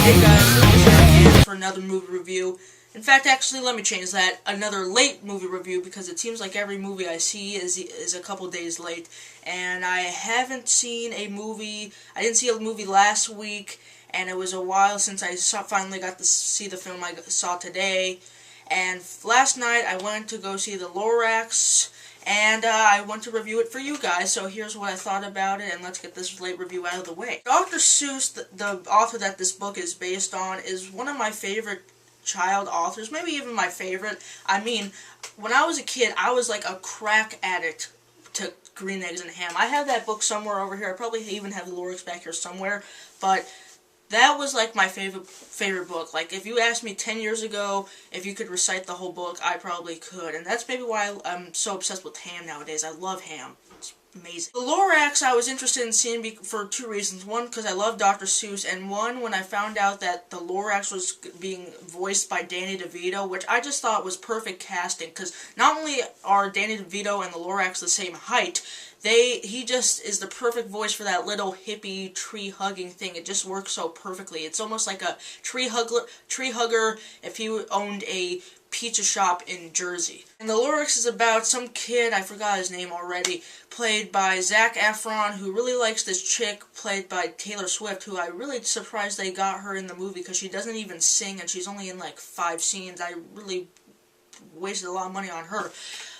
Hey guys, it's back again for another movie review. In fact, actually, let me change that. Another late movie review, because it seems like every movie I see is a couple days late. And I haven't seen a movie. I didn't see a movie last week, and it was a while since I finally got to see the film I saw today. And last night I went to go see the Lorax, and I want to review it for you guys, so here's what I thought about it, and let's get this late review out of the way. Dr. Seuss, the author that this book is based on, is one of my favorite child authors, maybe even my favorite. I mean, when I was a kid, I was like a crack addict to Green Eggs and Ham. I have that book somewhere over here. I probably even have the Lorax back here somewhere, but that was like my favorite book. Like, if you asked me 10 years ago if you could recite the whole book, I probably could. And that's maybe why I'm so obsessed with Ham nowadays. I love Ham. It's amazing. The Lorax I was interested in seeing for two reasons. One, because I love Dr. Seuss, and one, when I found out that the Lorax was being voiced by Danny DeVito, which I just thought was perfect casting, because not only are Danny DeVito and the Lorax the same height, he just is the perfect voice for that little hippie tree-hugging thing. It just works so perfectly. It's almost like a tree hugger if he owned a pizza shop in Jersey. And the Lorax is about some kid, I forgot his name already, played by Zac Efron, who really likes this chick played by Taylor Swift, who I'm really surprised they got her in the movie, because she doesn't even sing, and she's only in like 5 scenes. I really wasted a lot of money on her.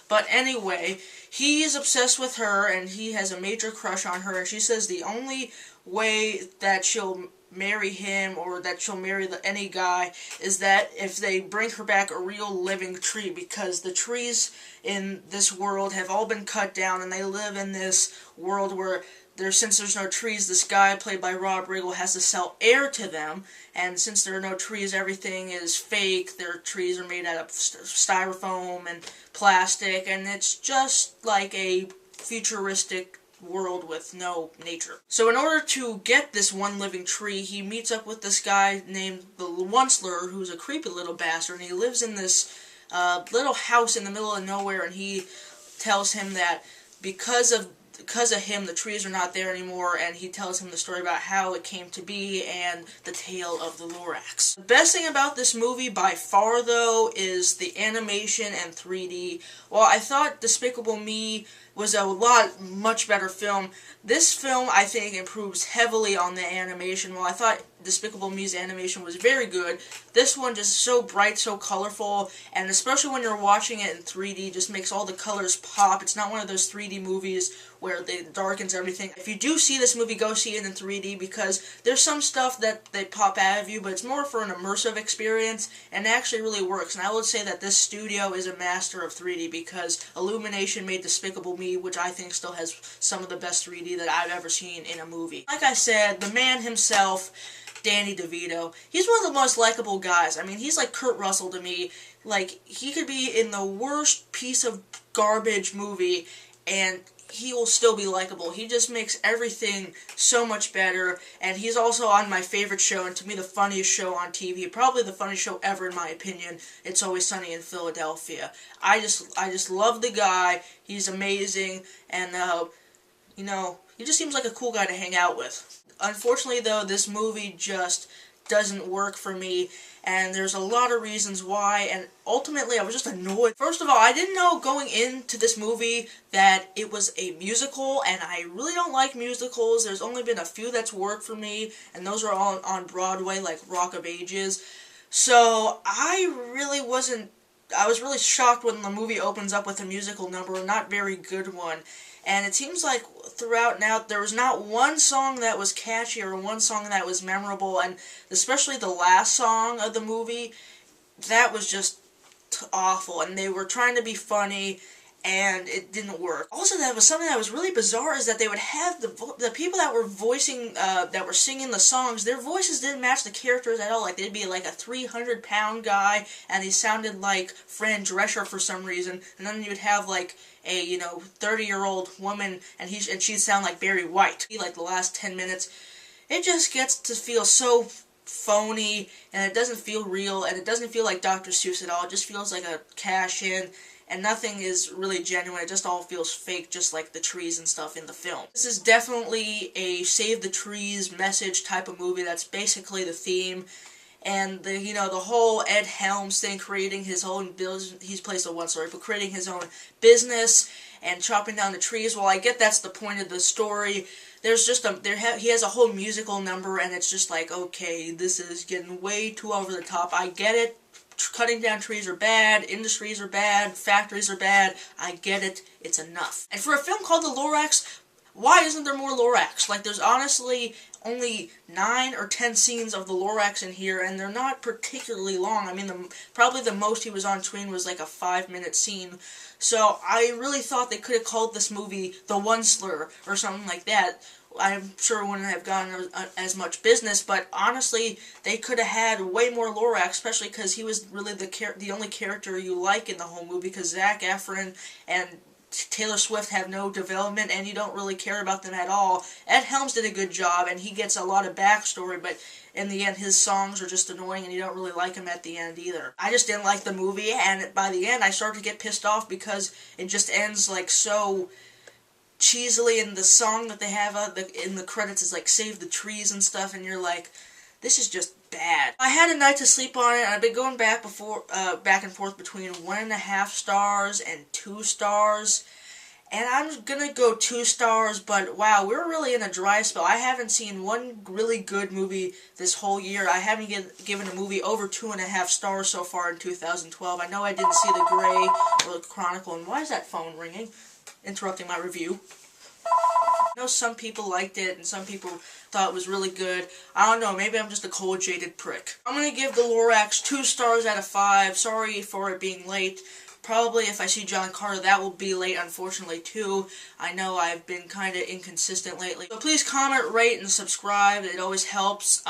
But anyway, he is obsessed with her, and he has a major crush on her, and she says the only way that she'll marry him, or that she'll marry any guy, is that if they bring her back a real living tree, because the trees in this world have all been cut down, and they live in this world where since there's no trees, this guy, played by Rob Riggle, has to sell air to them, and since there are no trees, everything is fake. Their trees are made out of styrofoam and plastic, and it's just like a futuristic world with no nature. So in order to get this one living tree, he meets up with this guy named the Onceler, who's a creepy little bastard, and he lives in this little house in the middle of nowhere, and he tells him that because of him, the trees are not there anymore, and he tells him the story about how it came to be and the tale of the Lorax. The best thing about this movie, by far, though, is the animation and 3D. While I thought Despicable Me was a much better film, this film, I think, improves heavily on the animation. While I thought Despicable Me's animation was very good, this one just so bright, so colorful, and especially when you're watching it in 3D, just makes all the colors pop. It's not one of those 3D movies where it darkens everything. If you do see this movie, go see it in 3D, because there's some stuff that they pop out of you, but it's more for an immersive experience, and it actually really works. And I would say that this studio is a master of 3D, because Illumination made Despicable Me, which I think still has some of the best 3D that I've ever seen in a movie. Like I said, the man himself, Danny DeVito, he's one of the most likable guys. I mean, he's like Kurt Russell to me. Like, he could be in the worst piece of garbage movie, and he will still be likable. He just makes everything so much better, and he's also on my favorite show, and to me the funniest show on TV, probably the funniest show ever in my opinion, It's Always Sunny in Philadelphia. I just love the guy. He's amazing, and you know, he just seems like a cool guy to hang out with. Unfortunately, though, this movie just doesn't work for me, and there's a lot of reasons why, and ultimately I was just annoyed. First of all, I didn't know going into this movie that it was a musical, and I really don't like musicals. There's only been a few that's worked for me, and those are all on Broadway, like Rock of Ages. So I was really shocked when the movie opens up with a musical number, a not very good one. And it seems like throughout now, there was not one song that was catchy or one song that was memorable, and especially the last song of the movie, that was just awful, and they were trying to be funny, and it didn't work. Also, that was something that was really bizarre, is that they would have the people that were that were singing the songs, their voices didn't match the characters at all. Like, they'd be like a 300-pound guy, and he sounded like Fran Drescher for some reason, and then you'd have like a 30-year-old woman, and she'd sound like Barry White. Like the last 10 minutes, it just gets to feel so phony, and it doesn't feel real, and it doesn't feel like Dr. Seuss at all. It just feels like a cash-in, and nothing is really genuine. It just all feels fake, just like the trees and stuff in the film. This is definitely a save the trees message type of movie. That's basically the theme. And the whole Ed Helms thing, creating his own business, he's plays the one story, but creating his own business and chopping down the trees. Well, I get that's the point of the story. There's just he has a whole musical number, and it's just like, okay, this is getting way too over the top. I get it. Cutting down trees are bad, industries are bad, factories are bad. I get it. It's enough. And for a film called The Lorax, why isn't there more Lorax? Like, there's honestly only 9 or 10 scenes of the Lorax in here, and they're not particularly long. I mean, probably the most he was on screen was like a 5-minute scene. So I really thought they could have called this movie The One Slur or something like that. I'm sure it wouldn't have gotten as much business, but honestly, they could have had way more Lorax, especially because he was really the only character you like in the whole movie, because Zac Efron and Taylor Swift have no development, and you don't really care about them at all. Ed Helms did a good job, and he gets a lot of backstory, but in the end, his songs are just annoying, and you don't really like him at the end either. I just didn't like the movie, and by the end, I started to get pissed off because it just ends like so cheesily, and the song that they have in the credits is like Save the Trees and stuff, and you're like, this is just bad. I had a night to sleep on it, and I've been going back and forth between 1.5 stars and 2 stars, and I'm gonna go 2 stars, but wow, we're really in a dry spell. I haven't seen one really good movie this whole year. I haven't given a movie over 2.5 stars so far in 2012. I know I didn't see The Gray or The Chronicle, and why is that phone ringing? Interrupting my review. I know some people liked it, and some people thought it was really good. I don't know, maybe I'm just a cold, jaded prick. I'm gonna give The Lorax 2 stars out of 5. Sorry for it being late. Probably if I see John Carter, that will be late, unfortunately, too. I know I've been kind of inconsistent lately. So please comment, rate, and subscribe. It always helps.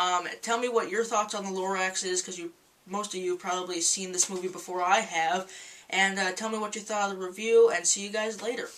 Tell me what your thoughts on The Lorax is, because most of you probably seen this movie before I have. And tell me what you thought of the review, and see you guys later.